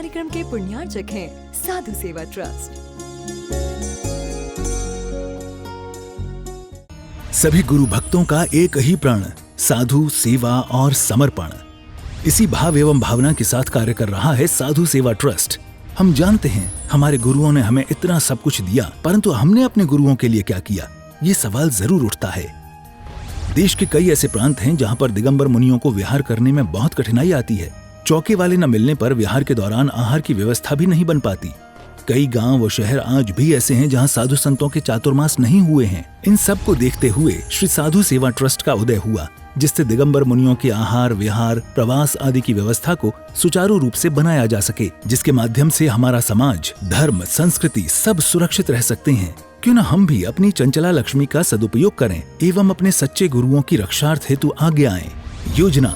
कार्यक्रम के पुण्यार्चक हैं साधु सेवा ट्रस्ट। सभी गुरु भक्तों का एक ही प्रण, साधु सेवा और समर्पण। इसी भाव एवं भावना के साथ कार्य कर रहा है साधु सेवा ट्रस्ट। हम जानते हैं हमारे गुरुओं ने हमें इतना सब कुछ दिया, परंतु हमने अपने गुरुओं के लिए क्या किया, ये सवाल जरूर उठता है। देश के कई ऐसे प्रांत हैं जहां पर दिगंबर मुनियों को विहार करने में बहुत कठिनाई आती है। चौके वाले न मिलने पर विहार के दौरान आहार की व्यवस्था भी नहीं बन पाती। कई गांव व शहर आज भी ऐसे हैं जहां साधु संतों के चातुर्मास नहीं हुए हैं। इन सब को देखते हुए श्री साधु सेवा ट्रस्ट का उदय हुआ, जिससे दिगंबर मुनियों के आहार, विहार, प्रवास आदि की व्यवस्था को सुचारू रूप से बनाया जा सके, जिसके माध्यम से हमारा समाज, धर्म, संस्कृति सब सुरक्षित रह सकते हैं। क्यों न हम भी अपनी चंचला लक्ष्मी का सदुपयोग करें एवं अपने सच्चे गुरुओं की रक्षार्थ हेतु आगे आएं। योजना: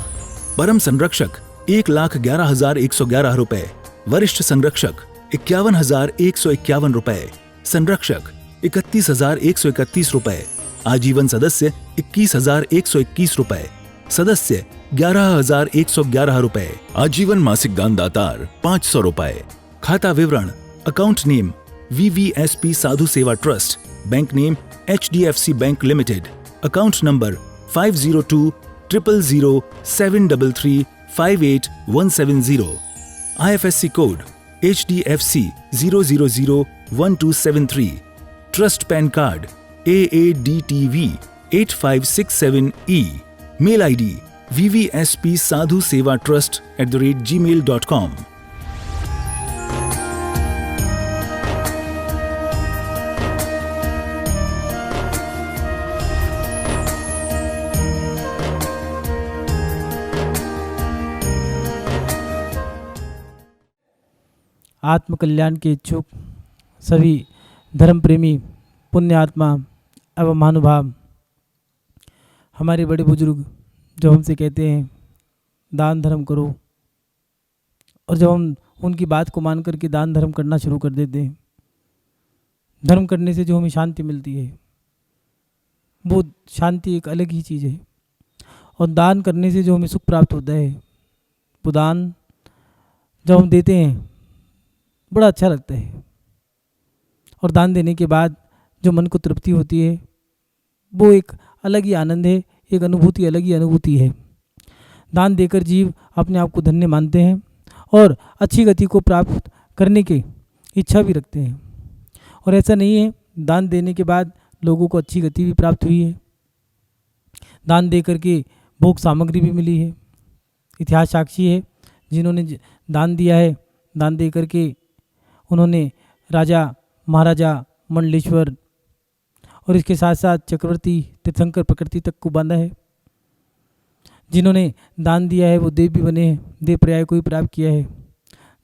परम संरक्षक 1,11,111 रुपए, वरिष्ठ संरक्षक 51,151 रुपए, संरक्षक 31,131 रुपए, आजीवन सदस्य 21,121 रुपए, सदस्य 11,111 रुपए, आजीवन मासिक दान दातार 500 रुपए। खाता विवरण: account name VVSP Sadhu Seva trust, bank name HDFC bank limited, account number 50200073358170, IFSC code HDFC 0001273, trust PAN card AADTV 8567E, mail ID vvspsadhusevatrust@gmail.com। आत्मकल्याण के इच्छुक सभी धर्म प्रेमी पुण्य आत्मा एवं महानुभाव, हमारे बड़े बुजुर्ग जो हमसे कहते हैं दान धर्म करो, और जब हम उनकी बात को मान करके दान धर्म करना शुरू कर देते हैं, धर्म करने से जो हमें शांति मिलती है वो शांति एक अलग ही चीज़ है। और दान करने से जो हमें सुख प्राप्त होता है, वो दान जब हम देते हैं बड़ा अच्छा लगता है। और दान देने के बाद जो मन को तृप्ति होती है वो एक अलग ही आनंद है, एक अनुभूति अलग ही अनुभूति है। दान देकर जीव अपने आप को धन्य मानते हैं और अच्छी गति को प्राप्त करने की इच्छा भी रखते हैं। और ऐसा नहीं है दान देने के बाद लोगों को अच्छी गति भी प्राप्त हुई है, दान दे करके भोग सामग्री भी मिली है। इतिहास साक्षी है, जिन्होंने दान दिया है, दान दे करके उन्होंने राजा, महाराजा, मंडलेश्वर और इसके साथ साथ चक्रवर्ती, तीर्थंकर, प्रकृति तक को बांधा है। जिन्होंने दान दिया है वो देव भी बने हैं, देव पर्याय को भी प्राप्त किया है,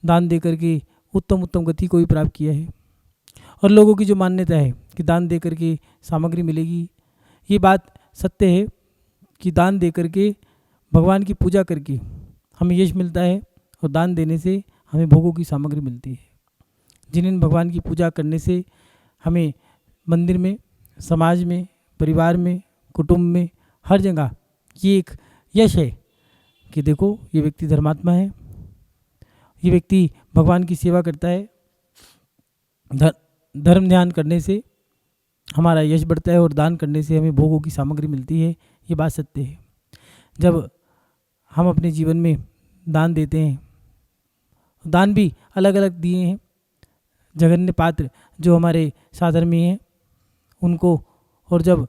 दान दे करके उत्तम उत्तम गति को भी प्राप्त किया है। और लोगों की जो मान्यता है कि दान दे करके सामग्री मिलेगी, ये बात सत्य है कि दान दे करके भगवान की पूजा करके हमें यश मिलता है और दान देने से हमें भोगों की सामग्री मिलती है। जिन्हें भगवान की पूजा करने से हमें मंदिर में, समाज में, परिवार में, कुटुंब में, हर जगह ये एक यश है कि देखो ये व्यक्ति धर्मात्मा है, ये व्यक्ति भगवान की सेवा करता है। धर्म ध्यान करने से हमारा यश बढ़ता है और दान करने से हमें भोगों की सामग्री मिलती है। ये बात सत्य है। जब हम अपने जीवन में दान देते हैं, दान भी अलग अलग दिए हैं। जघन्य पात्र जो हमारे साधर्मी हैं उनको, और जब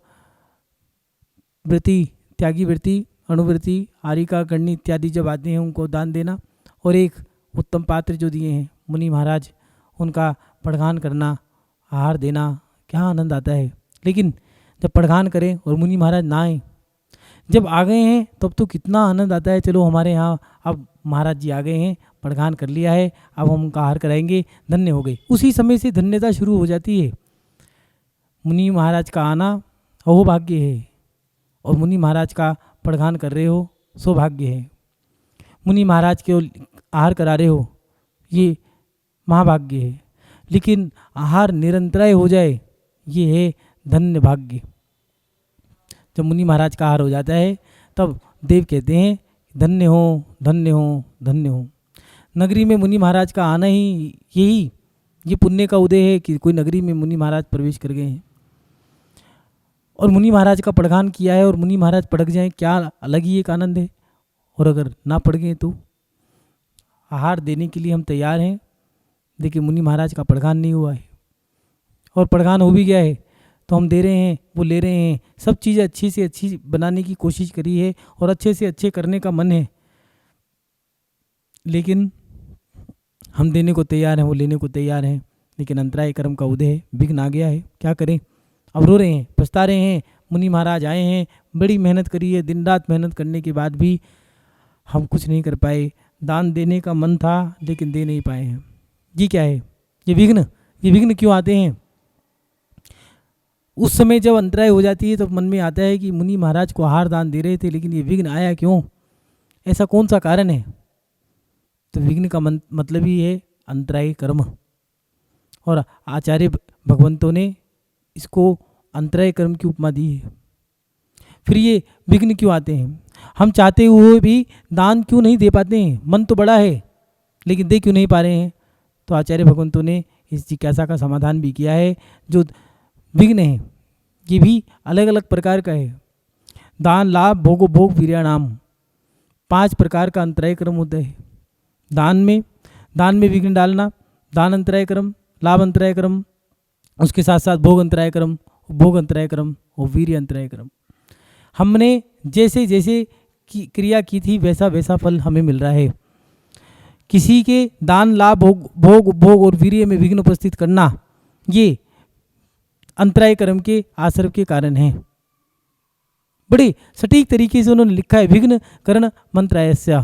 वृत्ति, त्यागी वृत्ति, अणुवृत्ति, आरिका, करणी इत्यादि जब आते हैं उनको दान देना। और एक उत्तम पात्र जो दिए हैं मुनि महाराज, उनका पड़घान करना, आहार देना, क्या आनंद आता है। लेकिन जब पड़घान करें और मुनि महाराज ना आए, जब आ गए हैं तब तो कितना आनंद आता है। चलो हमारे यहाँ अब महाराज जी आ गए हैं, पड़घान कर लिया है, अब हम उनका आहार कराएंगे, धन्य हो गए। उसी समय से धन्यता शुरू हो जाती है। मुनि महाराज का आना अहोभाग्य है और मुनि महाराज का पड़घान कर रहे हो सौभाग्य है। मुनि महाराज के आहार करा रहे हो ये महाभाग्य है। लेकिन आहार निरंतराय हो जाए ये है धन्य भाग्य। जब मुनि महाराज का आहार हो जाता है तब देव कहते हैं धन्य हो, धन्य हो, धन्य हो। नगरी में मुनि महाराज का आना ही ये पुण्य का उदय है कि कोई नगरी में मुनि महाराज प्रवेश कर गए हैं और मुनि महाराज का पड़गान किया है और मुनि महाराज पड़क जाएं, क्या अलग ही एक आनंद है। और अगर ना पड़ गए तो आहार देने के लिए हम तैयार हैं, देखिए मुनि महाराज का पड़गान नहीं हुआ है और पड़गान हो भी गया है तो हम दे रहे हैं, वो ले रहे हैं, सब चीज़ें अच्छी से अच्छी बनाने की कोशिश करी है और अच्छे से अच्छे करने का मन है, लेकिन हम देने को तैयार हैं, वो लेने को तैयार हैं, लेकिन अंतराय कर्म का उदय है, विघ्न आ गया है, क्या करें। अब रो रहे हैं, पछता रहे हैं। मुनि महाराज आए हैं, बड़ी मेहनत करी है, दिन रात मेहनत करने के बाद भी हम कुछ नहीं कर पाए। दान देने का मन था लेकिन दे नहीं पाए हैं। ये क्या है, ये विघ्न क्यों आते हैं। उस समय जब अंतराय हो जाती है तो मन में आता है कि मुनि महाराज को आहार दान दे रहे थे लेकिन ये विघ्न आया क्यों, ऐसा कौन सा कारण है। तो विघ्न का मतलब ही है अंतराय कर्म, और आचार्य भगवंतों ने इसको अंतराय कर्म की उपमा दी है। फिर ये विघ्न क्यों आते हैं, हम चाहते हुए भी दान क्यों नहीं दे पाते हैं, मन तो बड़ा है लेकिन दे क्यों नहीं पा रहे हैं। तो आचार्य भगवंतों ने इस जिज्ञासा का समाधान भी किया है। जो विघ्न है ये भी अलग अलग प्रकार का है। दान लाभ भोगो भोग वीर्याणाम, 5 प्रकार का अंतराय कर्म होता है। दान में विघ्न डालना, दान अंतराय कर्म, लाभ अंतराय कर्म, उसके साथ साथ भोग अंतराय कर्म, भोग अंतराय कर्म और वीर्य अंतराय कर्म। हमने जैसे जैसे की क्रिया की थी वैसा वैसा फल हमें मिल रहा है। किसी के दान लाभ भोग और वीर्य में विघ्न उपस्थित करना ये अंतराय कर्म के आश्रव के कारण है। बड़े सटीक तरीके से उन्होंने लिखा है, विघ्न करण मंत्रायस्य।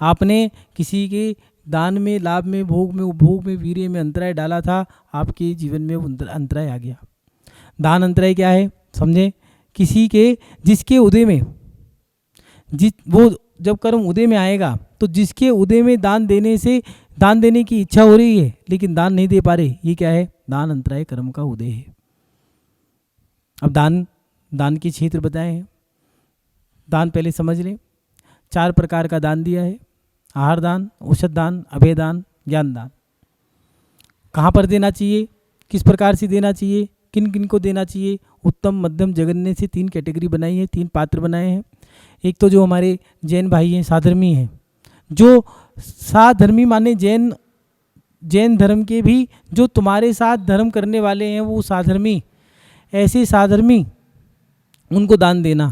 आपने किसी के दान में, लाभ में, भोग में, उपभोग में, वीर्य में अंतराय डाला था, आपके जीवन में अंतराय आ गया। दान अंतराय क्या है समझे, किसी के जिसके उदय में वो जब कर्म उदय में आएगा तो जिसके उदय में दान देने की इच्छा हो रही है लेकिन दान नहीं दे पा रहे, ये क्या है, दान अंतराय कर्म का उदय है। अब दान के क्षेत्र बताए हैं। दान पहले समझ लें, 4 प्रकार का दान दिया है, आहार दान, औषध दान, अभय दान, ज्ञान दान। कहाँ पर देना चाहिए, किस प्रकार से देना चाहिए, किन किन को देना चाहिए, उत्तम मध्यम जघन्य से 3 कैटेगरी बनाई है, 3 पात्र बनाए हैं। एक तो जो हमारे जैन भाई हैं, साधर्मी हैं, जो साधर्मी माने जैन धर्म के भी जो तुम्हारे साथ धर्म करने वाले हैं वो साधर्मी, ऐसे साधर्मी उनको दान देना,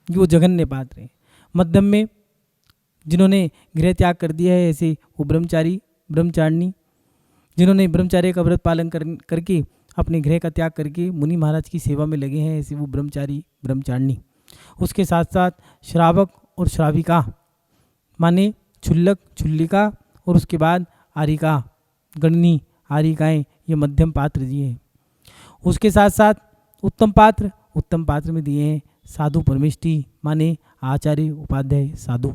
वो जघन्य पात्र हैं। मध्यम में जिन्होंने गृह त्याग कर दिया है, ऐसे वो ब्रह्मचारिणी जिन्होंने ब्रह्मचार्य का व्रत पालन करके अपने गृह का त्याग करके मुनि महाराज की सेवा में लगे हैं, ऐसे वो ब्रह्मचारिणी। उसके साथ साथ श्रावक और श्राविका माने छुल्लक छुल्लिका, और उसके बाद आरिका गणनी आरिकाएँ, ये मध्यम पात्र दिए हैं। उसके साथ साथ उत्तम पात्र में दिए हैं साधु परमेष्टि माने आचार्य उपाध्याय साधु।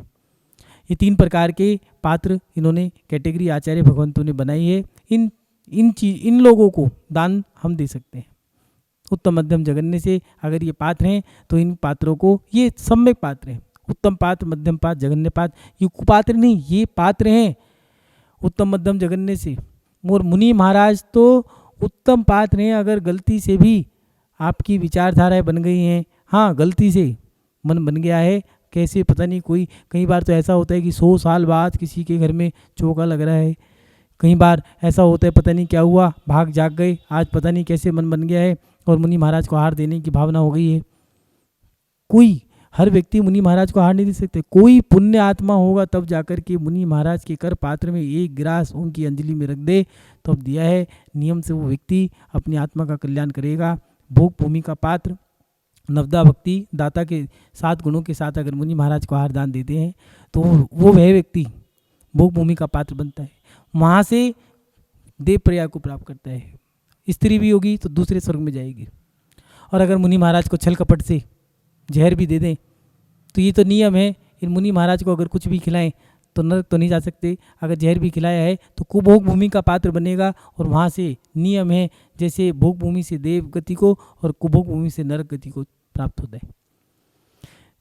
ये 3 प्रकार के पात्र इन्होंने कैटेगरी आचार्य भगवंतों ने बनाई है। इन लोगों को दान हम दे सकते हैं। उत्तम मध्यम जघन्य से अगर ये पात्र हैं तो इन पात्रों को, ये सम्यक पात्र हैं, उत्तम पात्र, मध्यम पात्र, जघन्य पात्र, ये कुपात्र नहीं, ये पात्र हैं उत्तम मध्यम जघन्य से। और मुनि महाराज तो उत्तम पात्र हैं। अगर गलती से भी आपकी विचारधाराएं बन गई हैं, हाँ गलती से मन बन गया है, कैसे पता नहीं, कई बार तो ऐसा होता है कि 100 साल बाद किसी के घर में चौका लग रहा है, कई बार ऐसा होता है पता नहीं क्या हुआ, भाग जाग गए, आज पता नहीं कैसे मन बन गया है और मुनि महाराज को आहार देने की भावना हो गई है। हर व्यक्ति मुनि महाराज को आहार नहीं दे सकते, कोई पुण्य आत्मा होगा तब जाकर के मुनि महाराज के कर पात्र में 1 गिलास उनकी अंजलि में रख दे तो अब दिया है। नियम से वो व्यक्ति अपनी आत्मा का कल्याण करेगा। भोग भूमि का पात्र, नवदा भक्ति दाता के 7 गुणों के साथ अगर मुनि महाराज को आहार दान देते हैं तो वह व्यक्ति भोग भूमि का पात्र बनता है, वहाँ से देव प्रयाग को प्राप्त करता है। स्त्री भी होगी तो दूसरे स्वर्ग में जाएगी। और अगर मुनि महाराज को छल कपट से जहर भी दे दें तो ये तो नियम है, इन मुनि महाराज को अगर कुछ भी खिलाएं तो नरक तो नहीं जा सकते। अगर जहर भी खिलाया है तो कुभोग भूमि का पात्र बनेगा और वहाँ से नियम है जैसे भोग भूमि से देव गति को और कुभोग भूमि से नरक गति को प्राप्त होता है।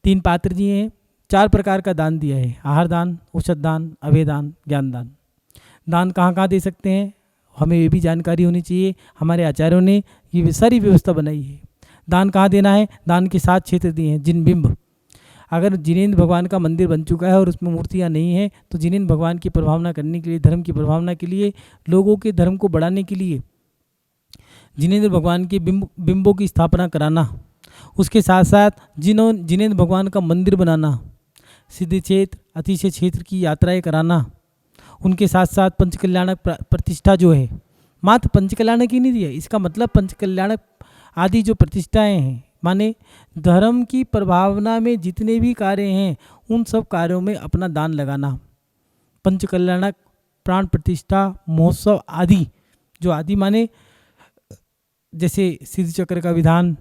3 पात्र दिए हैं, 4 प्रकार का दान दिया है, आहार दान, औषध दान, अभय दान, ज्ञान दान। दान कहाँ कहाँ दे सकते हैं, हमें ये भी जानकारी होनी चाहिए। हमारे आचार्यों ने ये सारी व्यवस्था बनाई है। दान कहाँ देना है, दान के 7 क्षेत्र दिए हैं। जिन-बिंब, अगर जिनेंद्र भगवान का मंदिर बन चुका है और उसमें मूर्तियाँ नहीं हैं, तो जिनेंद्र भगवान की प्रभावना करने के लिए, धर्म की प्रभावना के लिए, लोगों के धर्म को बढ़ाने के लिए जिनेंद्र भगवान के बिंबों की स्थापना कराना, उसके साथ साथ जिनेंद्र भगवान का मंदिर बनाना, सिद्ध क्षेत्र, अतिशय क्षेत्र की यात्राएं कराना, उनके साथ साथ पंचकल्याणक प्रतिष्ठा जो है, मात्र पंचकल्याणक ही नहीं दिया, इसका मतलब पंचकल्याणक आदि जो प्रतिष्ठाएं हैं, माने धर्म की प्रभावना में जितने भी कार्य हैं उन सब कार्यों में अपना दान लगाना। पंचकल्याणक, प्राण प्रतिष्ठा, महोत्सव आदि, जो आदि माने जैसे सिद्ध चक्र का विधान,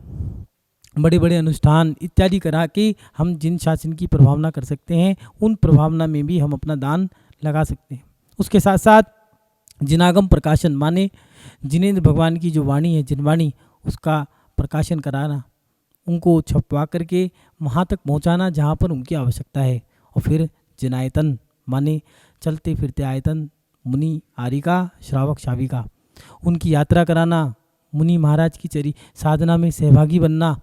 बड़े बड़े अनुष्ठान इत्यादि करा के हम जिन शासन की प्रभावना कर सकते हैं, उन प्रभावना में भी हम अपना दान लगा सकते हैं। उसके साथ साथ जिनागम प्रकाशन, माने जिनेंद्र भगवान की जो वाणी है, जिनवाणी, उसका प्रकाशन कराना, उनको छपवा करके वहाँ तक पहुँचाना जहाँ पर उनकी आवश्यकता है। और फिर जिनायतन, माने चलते फिरते आयतन, मुनि, आरिका, श्रावक, शाविका, उनकी यात्रा कराना, मुनि महाराज की चरी साधना में सहभागी बनना,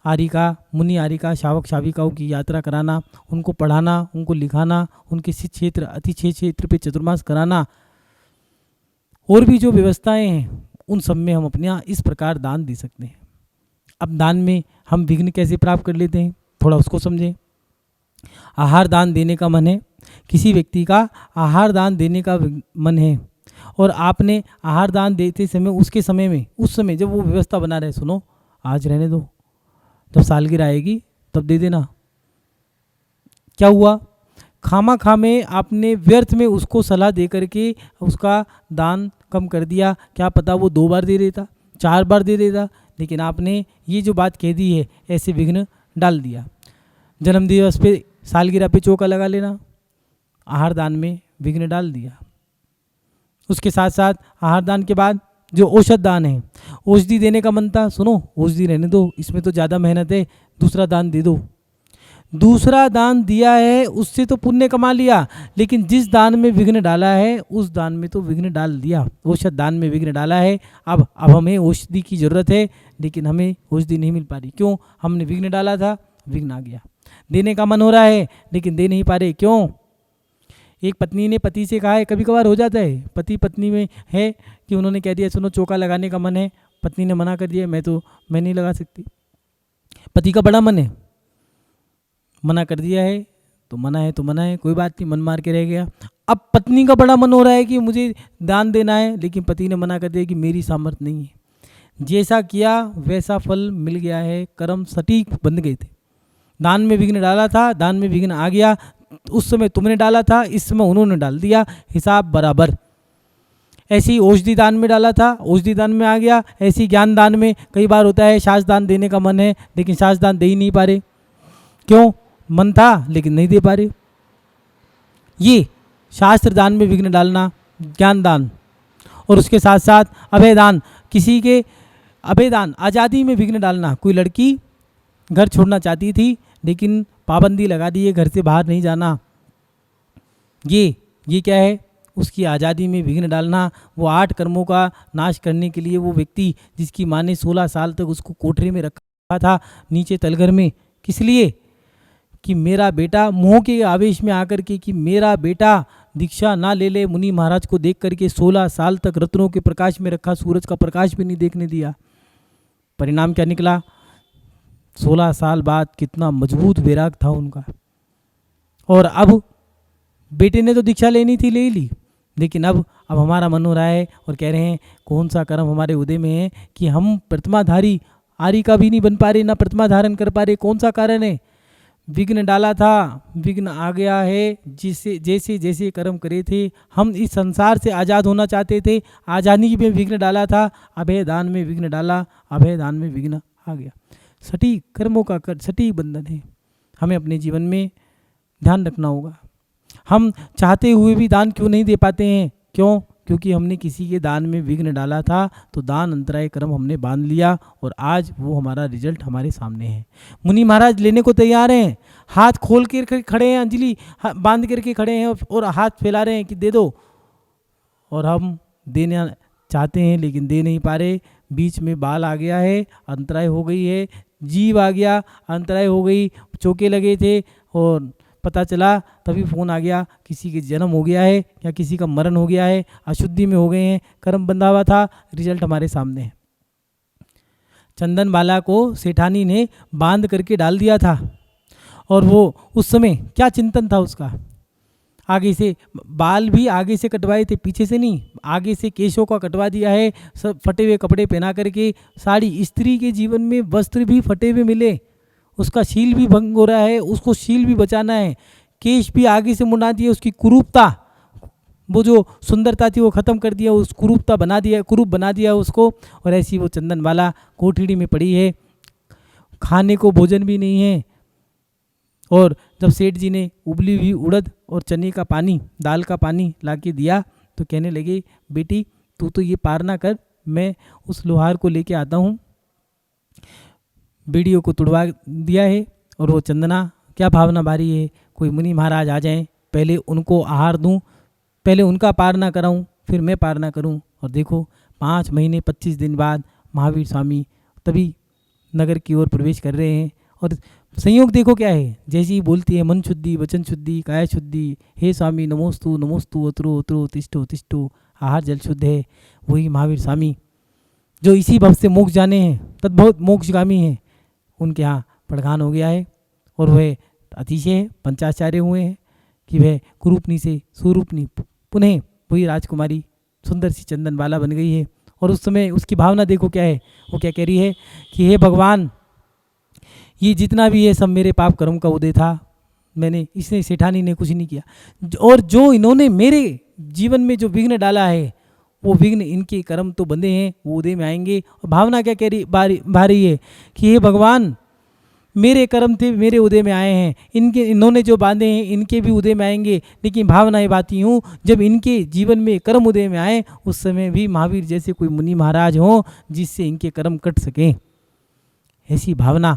आरिका, मुनि आरिका, शावक शाविकाओं की यात्रा कराना, उनको पढ़ाना, उनको लिखाना, उनके शिष्य क्षेत्र, अतिशय क्षेत्र पे चतुर्मास कराना, और भी जो व्यवस्थाएं हैं उन सब में हम अपने इस प्रकार दान दे सकते हैं। अब दान में हम विघ्न कैसे प्राप्त कर लेते हैं, थोड़ा उसको समझें। आहार दान देने का मन है, किसी व्यक्ति का आहार दान देने का मन है और आपने आहार दान देते समय उसके समय में, उस समय जब वो व्यवस्था बना रहे, सुनो आज रहने दो, जब सालगिरह आएगी तब दे देना, क्या हुआ, खामा खा में आपने व्यर्थ में उसको सलाह दे करके उसका दान कम कर दिया। क्या पता वो 2 बार दे देता, 4 बार दे देता, लेकिन आपने ये जो बात कह दी है ऐसे विघ्न डाल दिया। जन्मदिवस पे, सालगिरह पे चौका लगा लेना, आहार दान में विघ्न डाल दिया। उसके साथ साथ आहार दान के बाद जो औषध दान है, औषधि देने का मन था, सुनो औषधि रहने दो, इसमें तो ज़्यादा मेहनत है, दूसरा दान दे दो। दूसरा दान दिया है उससे तो पुण्य कमा लिया, लेकिन जिस दान में विघ्न डाला है उस दान में तो विघ्न डाल दिया। औषध दान में विघ्न डाला है, अब हमें औषधि की ज़रूरत है लेकिन हमें औषधि नहीं मिल पा रही, क्यों, हमने विघ्न डाला था, विघ्न आ गया। देने का मन हो रहा है लेकिन दे नहीं पा रहे, क्यों। एक पत्नी ने पति से कहा है, कभी कभार हो जाता है, पति पत्नी में है कि उन्होंने कह दिया सुनो चौका लगाने का मन है, पत्नी ने मना कर दिया, मैं नहीं लगा सकती। पति का बड़ा मन है, मना कर दिया है तो मना है तो मना है, कोई बात नहीं, मन मार के रह गया। अब पत्नी का बड़ा मन हो रहा है कि मुझे दान देना है, लेकिन पति ने मना कर दिया कि मेरी सामर्थ्य नहीं है। जैसा किया वैसा फल मिल गया है, कर्म सटीक बन गए थे। दान में विघ्न डाला था, दान में विघ्न आ गया, उस समय तुमने डाला था, इस समय उन्होंने डाल दिया, हिसाब बराबर। ऐसी औषधि दान में डाला था, औषधि दान में आ गया। ऐसी ज्ञान दान में कई बार होता है, शास्त्र दान देने का मन है लेकिन शास्त्र दान दे ही नहीं पा रहे, क्यों, मन था लेकिन नहीं दे पा रहे। ये शास्त्र दान में विघ्न डालना, ज्ञान दान। और उसके साथ साथ अभय दान, किसी के अभय दान, आज़ादी में विघ्न डालना। कोई लड़की घर छोड़ना चाहती थी लेकिन पाबंदी लगा दी है, घर से बाहर नहीं जाना, ये क्या है, उसकी आज़ादी में विघ्न डालना। वो 8 कर्मों का नाश करने के लिए वो व्यक्ति जिसकी माँ ने 16 साल तक उसको कोठरी में रखा था, नीचे तलघर में, किस लिए, कि मेरा बेटा, मोह के आवेश में आकर के कि मेरा बेटा दीक्षा ना ले ले, मुनि महाराज को देख करके 16 साल तक रत्नों के प्रकाश में रखा, सूरज का प्रकाश भी नहीं देखने दिया। परिणाम क्या निकला, 16 साल बाद कितना मजबूत वैराग था उनका। और अब बेटे ने तो दीक्षा लेनी थी, ले ली, लेकिन अब हमारा मन हो रहा है और कह रहे हैं कौन सा कर्म हमारे उदय में है कि हम प्रतिमाधारी आरी का भी नहीं बन पा रहे, ना प्रतिमा धारण कर पा रहे। कौन सा कारण है, विघ्न डाला था, विघ्न आ गया है। जिससे जैसे जैसे कर्म करे थे, हम इस संसार से आज़ाद होना चाहते थे, आज़ादी में विघ्न डाला था, अभय दान में विघ्न डाला, अभय दान में विघ्न आ गया। सटीक कर्मों का सटीक बंधन है, हमें अपने जीवन में ध्यान रखना होगा। हम चाहते हुए भी दान क्यों नहीं दे पाते हैं, क्यों, क्योंकि हमने किसी के दान में विघ्न डाला था, तो दान अंतराय कर्म हमने बांध लिया और आज वो हमारा रिजल्ट हमारे सामने है। मुनि महाराज लेने को तैयार हैं, हाथ खोल के खड़े हैं, अंजलि बांध करके खड़े हैं और हाथ फैला रहे हैं कि दे दो, और हम देना चाहते हैं लेकिन दे नहीं पा रहे। बीच में बाल आ गया है, अंतराय हो गई है, जीव आ गया, अंतराय हो गई, चौके लगे थे और पता चला तभी फ़ोन आ गया किसी के जन्म हो गया है या किसी का मरण हो गया है, अशुद्धि में हो गए हैं, कर्म बंधा हुआ था, रिजल्ट हमारे सामने है। चंदन बाला को सेठानी ने बांध करके डाल दिया था और वो उस समय क्या चिंतन था उसका, आगे से बाल भी आगे से कटवाए थे, पीछे से नहीं, आगे से केशों का कटवा दिया है, सब फटे हुए कपड़े पहना करके, साड़ी, स्त्री के जीवन में वस्त्र भी फटे हुए मिले, उसका शील भी भंग हो रहा है, उसको शील भी बचाना है, केश भी आगे से मुड़ा दिए, उसकी कुरूपता, वो जो सुंदरता थी वो ख़त्म कर दिया, उस कुरूपता बना दिया, कुरूप बना दिया उसको। और ऐसी वो चंदन वाला कोठड़ी में पड़ी है, खाने को भोजन भी नहीं है। और जब सेठ जी ने उबली हुई उड़द और चने का पानी, दाल का पानी ला के दिया तो कहने लगे, बेटी तू तो ये पार ना कर, मैं उस लोहार को लेके आता हूँ। बीड़ियों को तुड़वा दिया है और वो चंदना क्या भावना भारी है, कोई मुनि महाराज आ जाएं, पहले उनको आहार दूं, पहले उनका पार ना कराऊं, फिर मैं पार ना करूं। और देखो 5 महीने 25 दिन बाद महावीर स्वामी तभी नगर की ओर प्रवेश कर रहे हैं। और संयोग देखो क्या है, जैसी ही बोलती है मन शुद्धि, वचन शुद्धि, काया शुद्धि, हे स्वामी नमोस्तु नमोस्तु, उतरो उतरो, तिष्ठो तिष्ठो, आहार जल शुद्ध है। वही महावीर स्वामी जो इसी भव से मोक्ष जाने हैं, तद्भव मोक्षगामी हैं, उनके यहाँ प्रधान हो गया है। और वह अतिशय है, पंचाचार्य हुए हैं कि वह कुरूपनी से सुरूपनी पुनः वही राजकुमारी सुंदर सी चंदन बाला बन गई है। और उस समय उसकी भावना देखो क्या है, वो क्या कह रही है कि हे भगवान, ये जितना भी है सब मेरे पाप कर्म का उदय था, मैंने, इसने सेठानी ने कुछ नहीं किया, और जो इन्होंने मेरे जीवन में जो विघ्न डाला है वो विघ्न, इनके कर्म तो बंधे हैं, वो उदय में आएंगे। और भावना क्या कह रही भारी है कि हे भगवान, मेरे कर्म थे, मेरे उदय में आए हैं, इनके, इन्होंने जो बांधे हैं इनके भी उदय में आएंगे। लेकिन भावनाएं बाती हूँ, जब इनके जीवन में कर्म उदय में आए उस समय भी महावीर जैसे कोई मुनि महाराज हों जिससे इनके कर्म कट सकें, ऐसी भावना।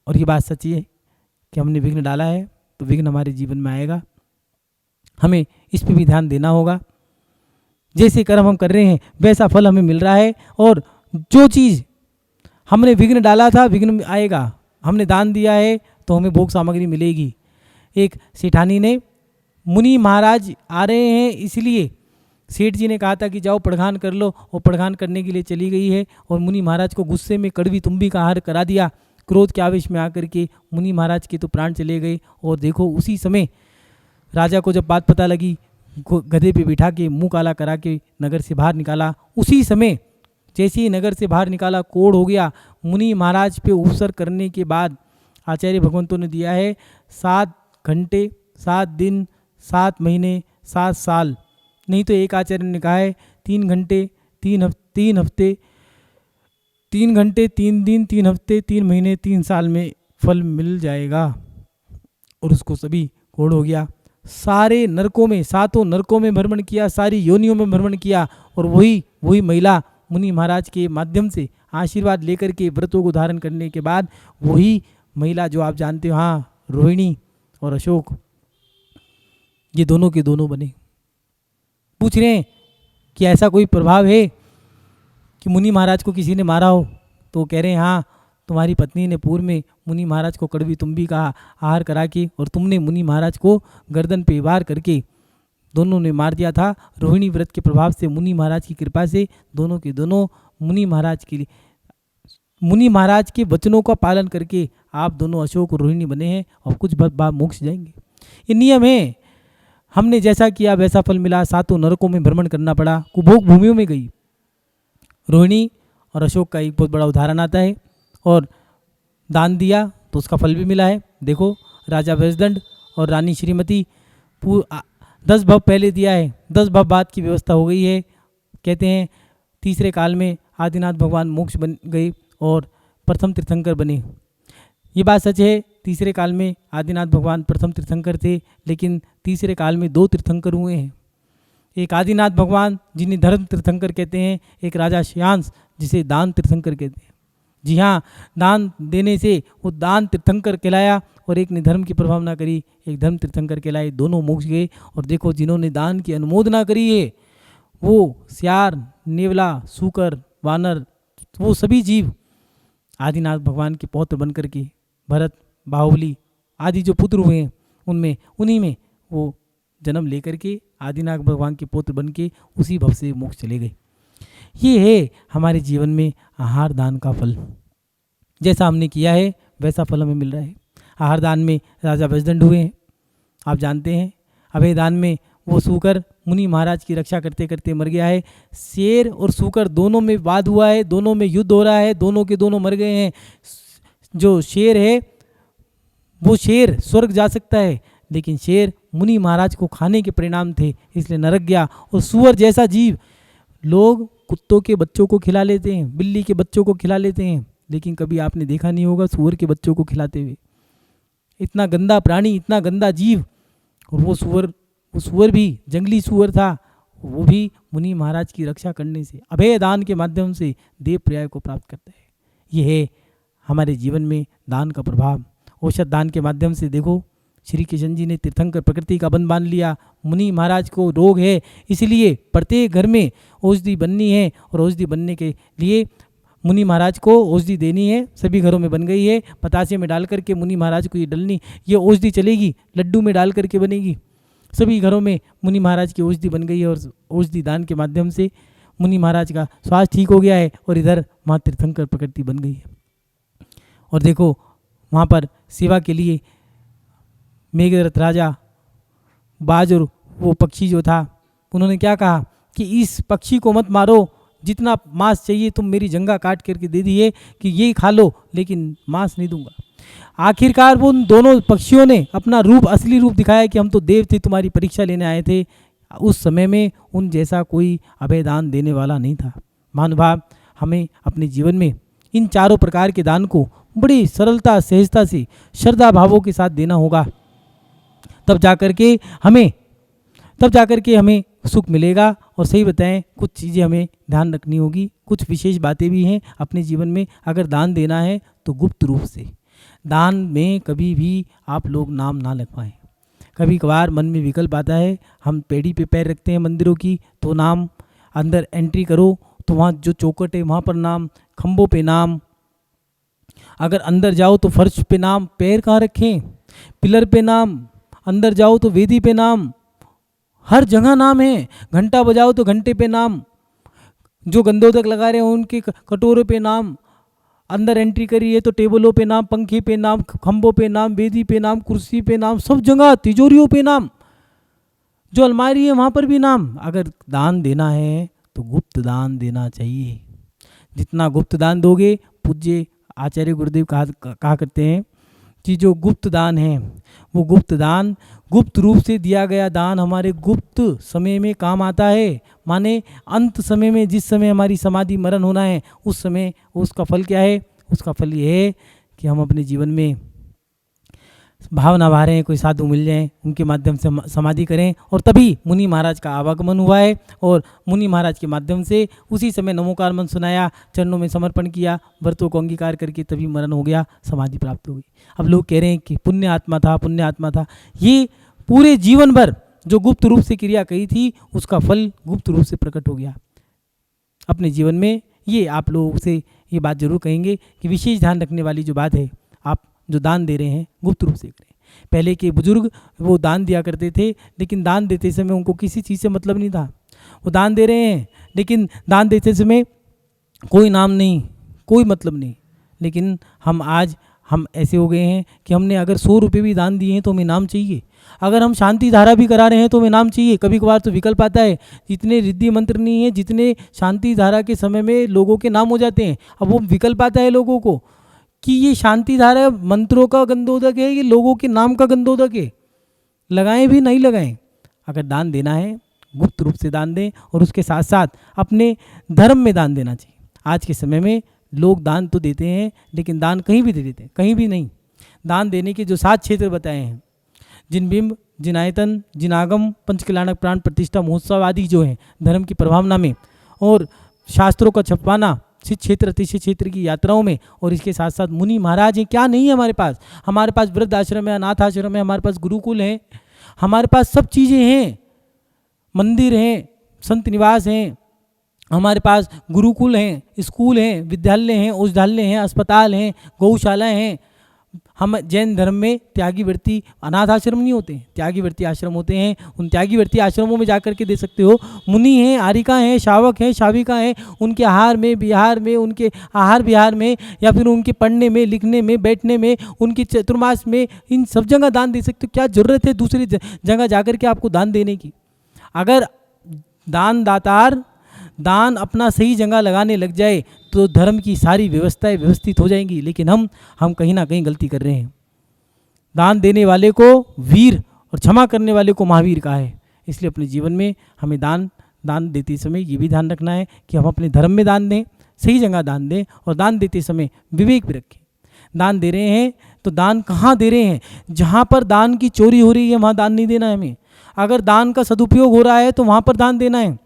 और ये बात सच्ची है कि हमने विघ्न डाला है तो विघ्न हमारे जीवन में आएगा, हमें इस पर भी ध्यान देना होगा। जैसे कर्म हम कर रहे हैं वैसा फल हमें मिल रहा है, और जो चीज़ हमने विघ्न डाला था विघ्न आएगा। हमने दान दिया है तो हमें भोग सामग्री मिलेगी। एक सेठानी ने, मुनि महाराज आ रहे हैं इसलिए सेठ जी ने कहा था कि जाओ प्रधान कर लो, और प्रधान करने के लिए चली गई है। और मुनि महाराज को गुस्से में कड़वी तुम्बी का आहार करा दिया, क्रोध के आवेश में आकर के मुनि महाराज के तो प्राण चले गए। और देखो उसी समय राजा को जब बात पता लगी, गधे पे बिठा के मुंह काला करा के नगर से बाहर निकाला। उसी समय जैसे ही नगर से बाहर निकाला, कोढ़ हो गया। मुनि महाराज पे उपसर करने के बाद आचार्य भगवंतों ने दिया है 7 घंटे 7 दिन 7 महीने 7 साल, नहीं तो एक आचार्य ने कहा है 3 घंटे 3 हफ्ते 3 घंटे 3 दिन 3 हफ्ते 3 महीने 3 साल में फल मिल जाएगा। और उसको सभी कोढ़ हो गया। सारे नरकों में, 7 नरकों में भ्रमण किया, सारी योनियों में भ्रमण किया, और वही महिला मुनि महाराज के माध्यम से आशीर्वाद लेकर के व्रतों को धारण करने के बाद वही महिला जो आप जानते हो, हाँ, रोहिणी और अशोक, ये दोनों के दोनों बने। पूछ रहे हैं कि ऐसा कोई प्रभाव है कि मुनि महाराज को किसी ने मारा हो, तो कह रहे हैं हाँ, तुम्हारी पत्नी ने पूर्व में मुनि महाराज को कड़वी तुम्बी का आहार करा के, और तुमने मुनि महाराज को गर्दन पे वार करके दोनों ने मार दिया था। रोहिणी व्रत के प्रभाव से, मुनि महाराज की कृपा से दोनों के दोनों मुनि महाराज के वचनों का पालन करके आप दोनों अशोक और रोहिणी बने हैं, और कुछ बाद मोक्ष जाएंगे। ये नियम है, हमने जैसा किया वैसा फल मिला। 7 नरकों में भ्रमण करना पड़ा, कुभोग भूमियों में गई। रोहिणी और अशोक का एक बहुत बड़ा उदाहरण आता है। और दान दिया तो उसका फल भी मिला है। देखो राजा वैजदंड और रानी श्रीमती 10 भव पहले दिया है, 10 भव बाद की व्यवस्था हो गई है। कहते हैं तीसरे काल में आदिनाथ भगवान मोक्ष बन गए और प्रथम तीर्थंकर बने। ये बात सच है, तीसरे काल में आदिनाथ भगवान प्रथम तीर्थंकर थे, लेकिन तीसरे काल में 2 तीर्थंकर हुए हैं। एक आदिनाथ भगवान जिन्हें धर्म तीर्थंकर कहते हैं, एक राजा श्यांस जिसे दान तीर्थंकर कहते हैं। जी हाँ, दान देने से वो दान तीर्थंकर कहलाया और एक ने धर्म की प्रभावना करी, एक धर्म तीर्थंकर कहलाए। दोनों मोक्ष गए। और देखो जिन्होंने दान की अनुमोदना करी है वो सियार, नेवला, सूकर, वानर, वो सभी जीव आदिनाथ भगवान के पौत्र बन कर के भरत, बाहुबली आदि जो पुत्र हुए हैं उन्हीं में वो जन्म लेकर के आदिनाथ भगवान के पुत्र बन के उसी भव से मोक्ष चले गए। ये है हमारे जीवन में आहार दान का फल। जैसा हमने किया है वैसा फल हमें मिल रहा है। आहार दान में राजा बजदंड हुए हैं, आप जानते हैं। अभय दान में वो सूकर मुनि महाराज की रक्षा करते करते मर गया है। शेर और सूकर दोनों में वाद हुआ है, दोनों में युद्ध हो रहा है, दोनों के दोनों मर गए हैं। जो शेर है वो शेर स्वर्ग जा सकता है, लेकिन शेर मुनि महाराज को खाने के परिणाम थे, इसलिए नरक गया। और सूअर जैसा जीव, लोग कुत्तों के बच्चों को खिला लेते हैं, बिल्ली के बच्चों को खिला लेते हैं, लेकिन कभी आपने देखा नहीं होगा सूअर के बच्चों को खिलाते हुए। इतना गंदा प्राणी, इतना गंदा जीव। और वो सूअर भी जंगली सूअर था, वो भी मुनि महाराज की रक्षा करने से, अभय दान के माध्यम से देव पर्याय को प्राप्त करता है। ये है हमारे जीवन में दान का प्रभाव। औषध दान के माध्यम से देखो श्री कृष्ण जी ने तीर्थंकर प्रकृति का बंध बांध लिया। मुनि महाराज को रोग है, इसलिए प्रत्येक घर में औषधि बननी है, और औषधि बनने के लिए मुनि महाराज को औषधि देनी है। सभी घरों में बन गई है। पतासे में डाल करके मुनि महाराज को ये डलनी, ये औषधि चलेगी, लड्डू में डाल करके बनेगी। सभी घरों में मुनि महाराज की औषधि बन गई है, और औषधि दान के माध्यम से मुनि महाराज का स्वास्थ्य ठीक हो गया है, और इधर माँ तीर्थंकर प्रकृति बन गई है। और देखो वहाँ पर सेवा के लिए मेघरथ राजा बाज और वो पक्षी जो था, उन्होंने क्या कहा कि इस पक्षी को मत मारो, जितना मांस चाहिए तुम मेरी जंगा काट करके दे दिए कि यही खा लो, लेकिन मांस नहीं दूंगा। आखिरकार वो उन दोनों पक्षियों ने अपना रूप, असली रूप दिखाया कि हम तो देव थे, तुम्हारी परीक्षा लेने आए थे। उस समय में उन जैसा कोई अभयदान देने वाला नहीं था। महानुभाव, हमें अपने जीवन में इन चारों प्रकार के दान को बड़ी सरलता, सहजता से, श्रद्धा भावों के साथ देना होगा। तब जाकर के हमें सुख मिलेगा। और सही बताएं, कुछ चीज़ें हमें ध्यान रखनी होगी, कुछ विशेष बातें भी हैं अपने जीवन में। अगर दान देना है तो गुप्त रूप से दान में कभी भी आप लोग नाम ना लगवाएं। कभी कभार मन में विकल्प आता है, हम पेढ़ी पे पैर रखते हैं मंदिरों की, तो नाम अंदर एंट्री करो तो वहाँ जो चौखट है वहाँ पर नाम, खम्भों पे नाम, अगर अंदर जाओ तो फर्श पे नाम, पैर कहाँ रखें, पिलर पे नाम, अंदर जाओ तो वेदी पे नाम, हर जगह नाम है। घंटा बजाओ तो घंटे पे नाम, जो गंधोदक लगा रहे हैं उनके कटोरों पे नाम, अंदर एंट्री करिए तो टेबलों पे नाम, पंखे पे नाम, खंभों पे नाम, वेदी पे नाम, कुर्सी पे नाम, सब जगह तिजोरियों पे नाम, जो अलमारी है वहाँ पर भी नाम। अगर दान देना है तो गुप्त दान देना चाहिए। जितना गुप्त दान दोगे, पूज्य आचार्य गुरुदेव कहा करते हैं कि जो गुप्त दान है वो गुप्त दान, गुप्त रूप से दिया गया दान हमारे गुप्त समय में काम आता है। माने अंत समय में, जिस समय हमारी समाधि मरण होना है, उस समय उसका फल क्या है? उसका फल ये है कि हम अपने जीवन में भावना भा रहे हैं, कोई साधु मिल जाएं, उनके माध्यम से समाधि करें। और तभी मुनि महाराज का आवागमन हुआ है, और मुनि महाराज के माध्यम से उसी समय नमोकार मंत्र सुनाया, चरणों में समर्पण किया, व्रतों को अंगीकार करके तभी मरण हो गया, समाधि प्राप्त हो गई। अब लोग कह रहे हैं कि पुण्य आत्मा था, पुण्य आत्मा था। ये पूरे जीवन भर जो गुप्त रूप से क्रिया कही थी, उसका फल गुप्त रूप से प्रकट हो गया अपने जीवन में। ये आप लोगों से ये बात जरूर कहेंगे कि विशेष ध्यान रखने वाली जो बात है, आप जो दान दे रहे हैं गुप्त रूप से करें। पहले के बुजुर्ग वो दान दिया करते थे, लेकिन दान देते समय उनको किसी चीज़ से मतलब नहीं था। वो दान दे रहे हैं, लेकिन दान देते समय कोई नाम नहीं, कोई मतलब नहीं। लेकिन हम ऐसे हो गए हैं कि हमने अगर 100 रुपये भी दान दिए हैं तो हमें नाम चाहिए। अगर हम शांति धारा भी करा रहे हैं तो हमें नाम चाहिए। कभी कभार तो विकल्प आता है, जितने रिद्धि मंत्र नहीं है, जितने शांति धारा के समय में लोगों के नाम हो जाते हैं। अब वो विकल्प आता है लोगों को कि ये शांति धारा मंत्रों का गंधोदक है, ये लोगों के नाम का गंधोदक है, लगाएं भी नहीं लगाएं। अगर दान देना है गुप्त रूप से दान दें, और उसके साथ साथ अपने धर्म में दान देना चाहिए। आज के समय में लोग दान तो देते हैं, लेकिन दान कहीं भी दे देते हैं, कहीं भी नहीं। दान देने के जो 7 क्षेत्र बताए हैं, जिन बिंब, जिनायतन, जिनागम, पंचकल्याणक प्राण प्रतिष्ठा महोत्सव आदि जो है धर्म की प्रभावना में, और शास्त्रों का छपवाना शिव क्षेत्र अतिशय क्षेत्र की यात्राओं में, और इसके साथ साथ मुनि महाराज हैं, क्या नहीं है हमारे पास वृद्ध आश्रम है, अनाथ आश्रम है, हमारे पास गुरुकुल है, हमारे पास सब चीज़ें हैं, मंदिर हैं, संत निवास हैं, हमारे पास गुरुकुल हैं, स्कूल हैं, विद्यालय हैं, औषधालय हैं, अस्पताल हैं, गौशालाएं हैं। हम जैन धर्म में त्यागीवर्ती अनाथ आश्रम नहीं होते, त्यागीवर्ती आश्रम होते हैं। उन त्यागीवर्ती आश्रमों में जाकर के दे सकते हो। मुनि हैं, आरिका हैं, शावक हैं, शाविका हैं, उनके आहार में, विहार में, उनके आहार विहार में, या फिर उनके पढ़ने में, लिखने में, बैठने में, उनके चतुर्मास में, इन सब जगह दान दे सकते हो। क्या ज़रूरत है दूसरी जगह जाकर के आपको दान देने की? अगर दानदातार दान अपना सही जगह लगाने लग जाए तो धर्म की सारी व्यवस्थाएं व्यवस्थित हो जाएंगी। लेकिन हम कहीं ना कहीं गलती कर रहे हैं। दान देने वाले को वीर और क्षमा करने वाले को महावीर कहा है। इसलिए अपने जीवन में हमें दान देते समय ये भी ध्यान रखना है कि हम अपने धर्म में दान दें, सही जगह दान दें, और दान देते समय विवेक भी रखें। दान दे रहे हैं तो दान कहाँ दे रहे हैं? जहाँ पर दान की चोरी हो रही है वहाँ दान नहीं देना है हमें। अगर दान का सदुपयोग हो रहा है तो वहाँ पर दान देना है।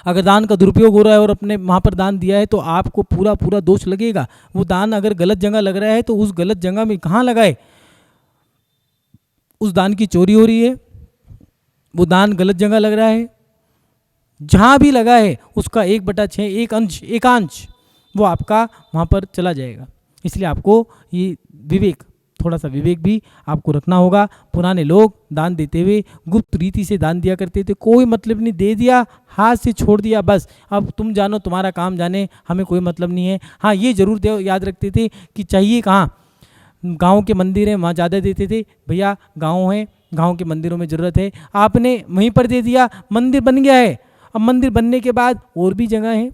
अगर दान का दुरुपयोग हो रहा है और अपने वहाँ पर दान दिया है तो आपको पूरा दोष लगेगा। वो दान अगर गलत जगह लग रहा है तो उस गलत जगह में कहाँ लगाए? उस दान की चोरी हो रही है, वो दान गलत जगह लग रहा है। जहाँ भी लगा है उसका 1/6 एकांश वो आपका वहाँ पर चला जाएगा। इसलिए आपको ये थोड़ा सा विवेक भी आपको रखना होगा। पुराने लोग दान देते हुए गुप्त रीति से दान दिया करते थे। कोई मतलब नहीं, दे दिया, हाथ से छोड़ दिया, बस अब तुम जानो, तुम्हारा काम जाने, हमें कोई मतलब नहीं है। हाँ, ये जरूर याद रखते थे कि चाहिए कहाँ, गांव के मंदिर हैं वहाँ ज़्यादा देते थे। भैया गांव है, गांव के मंदिरों में ज़रूरत है, आपने वहीं पर दे दिया, मंदिर बन गया है। अब मंदिर बनने के बाद और भी जगह है,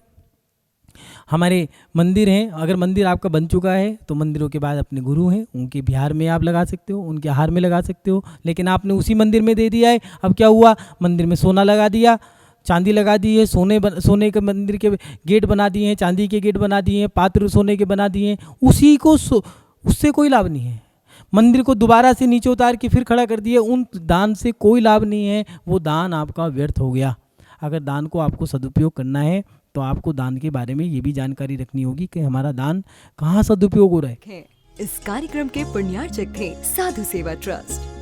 हमारे मंदिर हैं। अगर मंदिर आपका बन चुका है तो मंदिरों के बाद अपने गुरु हैं, उनके बिहार में आप लगा सकते हो, उनके आहार में लगा सकते हो। लेकिन आपने उसी मंदिर में दे दिया है, अब क्या हुआ? मंदिर में सोना लगा दिया, चांदी लगा दी है, सोने के मंदिर के गेट बना दिए हैं, चांदी के गेट बना दिए हैं, पात्र सोने के बना दिए हैं, उससे कोई लाभ नहीं है। मंदिर को दोबारा से नीचे उतार के फिर खड़ा कर दिए, उन दान से कोई लाभ नहीं है, वो दान आपका व्यर्थ हो गया। अगर दान को आपको सदुपयोग करना है तो आपको दान के बारे में ये भी जानकारी रखनी होगी कि हमारा दान कहाँ सदुपयोग हो रहा है। इस कार्यक्रम के पुण्यार्चक थे साधु सेवा ट्रस्ट।